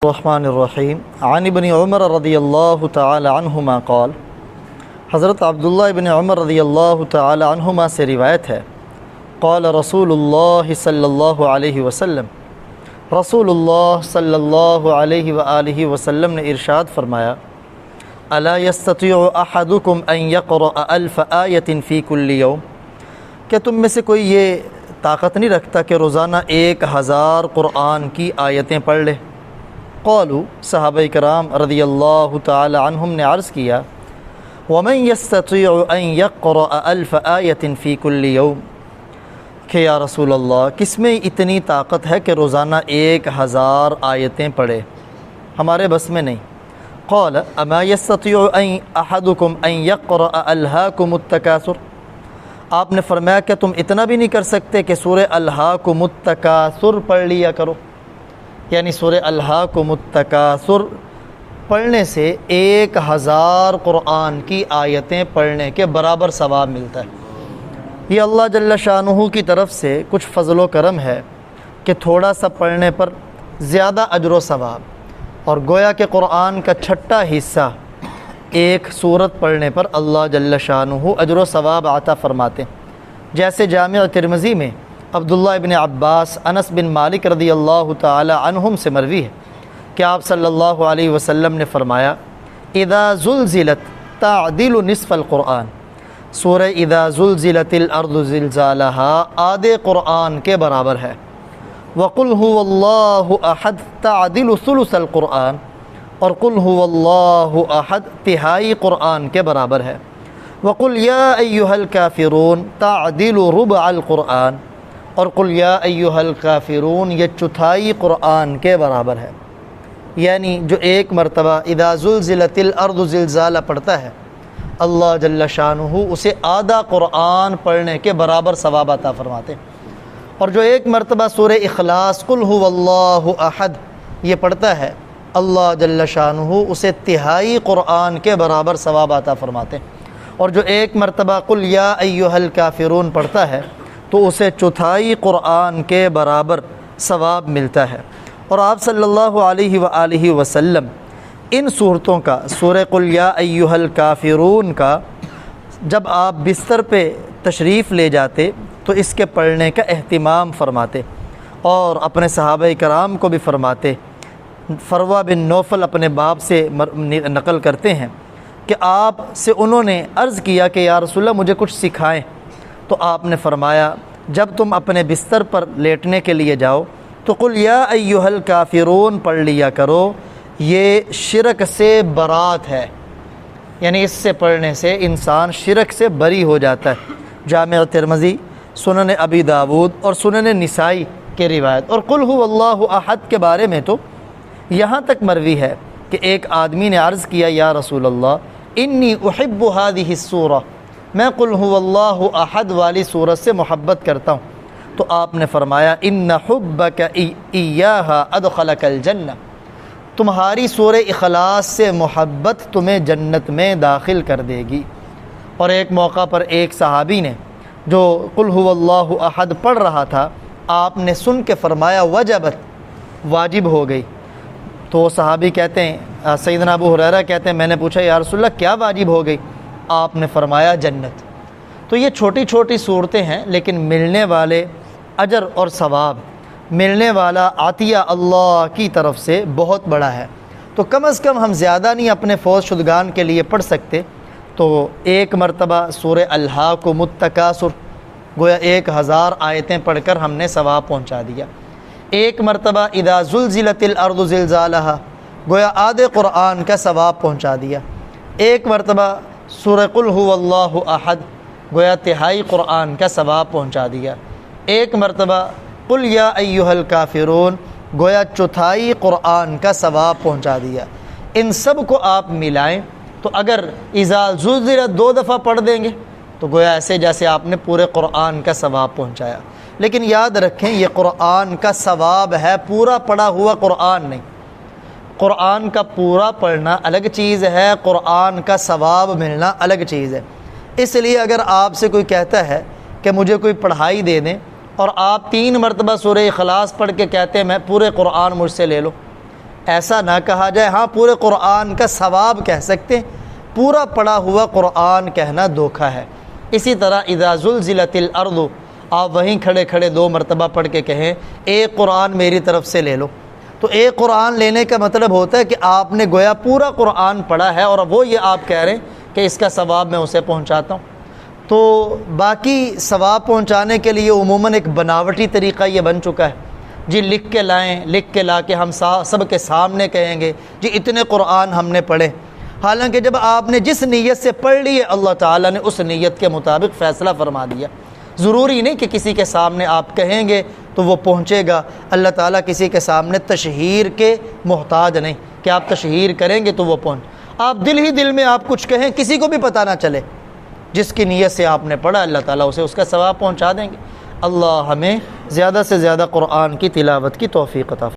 الرحمن الرحیم عن ابن عمر رضی اللہ تعالی عنہما قال، حضرت عبداللہ ابن عمر رضی اللہ تعالی عنہما سے روایت ہے، قال رسول اللہ صلی اللہ علیہ وسلم، رسول اللہ صلی اللہ علیہ وآلہ وسلم نے ارشاد فرمایا، الا یستطیع احدکم ان یقرأ 1000 آیۃ فی کل یوم، کہ تم میں سے کوئی یہ طاقت نہیں رکھتا کہ روزانہ 1000 قرآن کی آیتیں پڑھ لے؟ قالوا، صحابہ کرام رضی اللہ تعالی عنہم نے عرض کیا، ومن یستطیع ان یقرأ 1000 آیۃ فی کل یوم، کہ یا رسول اللہ کس میں اتنی طاقت ہے کہ روزانہ 1000 آیتیں پڑھے؟ ہمارے بس میں نہیں۔ قال اما یستطیع احدکم ان یقرأ الہاکم التکاثر، آپ نے فرمایا کہ تم اتنا بھی نہیں کر سکتے کہ سورہ الہاکم التکاثر پڑھ لیا کرو؟ یعنی سورہ الہاکم التکاثر پڑھنے سے 1000 قرآن کی آیتیں پڑھنے کے برابر ثواب ملتا ہے۔ یہ اللہ جل شانہ کی طرف سے کچھ فضل و کرم ہے کہ تھوڑا سا پڑھنے پر زیادہ اجر و ثواب، اور گویا کہ قرآن کا چھٹا حصہ ایک سورت پڑھنے پر اللہ جل شانہ اجر و ثواب عطا فرماتے ہیں۔ جیسے جامع ترمذی میں عبداللہ ابن عباس انس بن مالک رضی اللہ تعالی عنہم سے مروی ہے کہ آپ صلی اللہ علیہ وسلم نے فرمایا، اذا زلزلت تعدل نصف القرآن، سورہ اذا زلزلت الارض زلزالها آدھے قرآن کے برابر ہے۔ وقل هو اللہ احد تعدل ثلث القرآن، اور قل هو اللہ احد تہائی قرآن کے برابر ہے۔ وقل یا ایھا الکافرون تعدل ربع القرآن، اور قل یا ایھا الکافرون یہ چوتھائی قرآن کے برابر ہے۔ یعنی جو ایک مرتبہ اذا زلزلت الارض زلزالہ پڑھتا ہے، اللہ جل شانہ اسے آدھا قرآن پڑھنے کے برابر ثواب عطا فرماتے ہیں۔ اور جو ایک مرتبہ سورہ اخلاص قل هو اللہ احد یہ پڑھتا ہے، اللہ جل شانہ اسے تہائی قرآن کے برابر ثواب عطا فرماتے ہیں۔ اور جو ایک مرتبہ قل یا ایھا الکافرون پڑھتا ہے تو اسے چوتھائی قرآن کے برابر ثواب ملتا ہے۔ اور آپ صلی اللہ علیہ وآلہ وسلم ان صورتوں کا، سورہ قل یا ایھا الکافرون کا، جب آپ بستر پہ تشریف لے جاتے تو اس کے پڑھنے کا اہتمام فرماتے، اور اپنے صحابہ کرام کو بھی فرماتے۔ فروہ بن نوفل اپنے باپ سے نقل کرتے ہیں کہ آپ سے انہوں نے عرض کیا کہ یا رسول اللہ مجھے کچھ سکھائیں، تو آپ نے فرمایا جب تم اپنے بستر پر لیٹنے کے لیے جاؤ تو قل یا ایھا الکافرون پڑھ لیا کرو، یہ شرک سے برات ہے، یعنی اس سے پڑھنے سے انسان شرک سے بری ہو جاتا ہے۔ جامع ترمذی، سنن ابی داود اور سنن نسائی کے روایت۔ اور قل هو اللہ احد کے بارے میں تو یہاں تک مروی ہے کہ ایک آدمی نے عرض کیا، یا رسول اللہ انی احب هذه السورہ، میں قل هو اللہ احد والی سورت سے محبت کرتا ہوں۔ تو آپ نے فرمایا ان حبک ایہا ادخلک الجنہ، تمہاری سورہ اخلاص سے محبت تمہیں جنت میں داخل کر دے گی۔ اور ایک موقع پر ایک صحابی نے جو قل هو اللہ احد پڑھ رہا تھا، آپ نے سن کے فرمایا وجبت، واجب ہو گئی۔ تو وہ صحابی کہتے ہیں، سیدنا ابو ہریرہ کہتے ہیں، میں نے پوچھا یا رسول اللہ کیا واجب ہو گئی؟ آپ نے فرمایا جنت۔ تو یہ چھوٹی چھوٹی صورتیں ہیں، لیکن ملنے والے اجر اور ثواب، ملنے والا عطیہ اللہ کی طرف سے بہت بڑا ہے۔ تو کم از کم ہم زیادہ نہیں اپنے فوج شدگان کے لیے پڑھ سکتے، تو ایک مرتبہ سورہ الہاکم التکاثر گویا 1000 آیتیں پڑھ کر ہم نے ثواب پہنچا دیا۔ ایک مرتبہ اذا زلزلت الارض زلزالہا گویا آدھے قرآن کا ثواب پہنچا دیا۔ ایک مرتبہ سورہ قل هو اللہ احد گویا تہائی قرآن کا ثواب پہنچا دیا۔ ایک مرتبہ قل یا ایھا الکافرون گویا چوتھائی قرآن کا ثواب پہنچا دیا۔ ان سب کو آپ ملائیں تو اگر اذا زلزلت 2 دفعہ پڑھ دیں گے تو گویا ایسے جیسے آپ نے پورے قرآن کا ثواب پہنچایا۔ لیکن یاد رکھیں یہ قرآن کا ثواب ہے، پورا پڑھا ہوا قرآن نہیں۔ قرآن کا پورا پڑھنا الگ چیز ہے، قرآن کا ثواب ملنا الگ چیز ہے۔ اس لیے اگر آپ سے کوئی کہتا ہے کہ مجھے کوئی پڑھائی دے دیں، اور آپ 3 مرتبہ سورہ اخلاص پڑھ کے کہتے ہیں میں پورے قرآن مجھ سے لے لو، ایسا نہ کہا جائے ہاں پورے قرآن کا ثواب کہہ سکتے ہیں، پورا پڑھا ہوا قرآن کہنا دھوکہ ہے۔ اسی طرح اذا زلزلت الارض، آپ وہیں کھڑے کھڑے 2 مرتبہ پڑھ کے کہیں ایک قرآن میری طرف سے لے لو، تو ایک قرآن لینے کا مطلب ہوتا ہے کہ آپ نے گویا پورا قرآن پڑھا ہے، اور وہ یہ آپ کہہ رہے ہیں کہ اس کا ثواب میں اسے پہنچاتا ہوں۔ تو باقی ثواب پہنچانے کے لیے عموماً ایک بناوٹی طریقہ یہ بن چکا ہے، جی لکھ کے لائیں، لکھ کے لا کے ہم سب کے سامنے کہیں گے جی اتنے قرآن ہم نے پڑھے، حالانکہ جب آپ نے جس نیت سے پڑھ لی ہے اللہ تعالیٰ نے اس نیت کے مطابق فیصلہ فرما دیا۔ ضروری نہیں کہ کسی کے سامنے آپ کہیں گے تو وہ پہنچے گا، اللہ تعالیٰ کسی کے سامنے تشہیر کے محتاج نہیں کہ آپ تشہیر کریں گے تو وہ آپ دل ہی دل میں آپ کچھ کہیں، کسی کو بھی پتہ نہ چلے، جس کی نیت سے آپ نے پڑھا اللہ تعالیٰ اسے اس کا ثواب پہنچا دیں گے۔ اللہ ہمیں زیادہ سے زیادہ قرآن کی تلاوت کی توفیق عطا فرمائے۔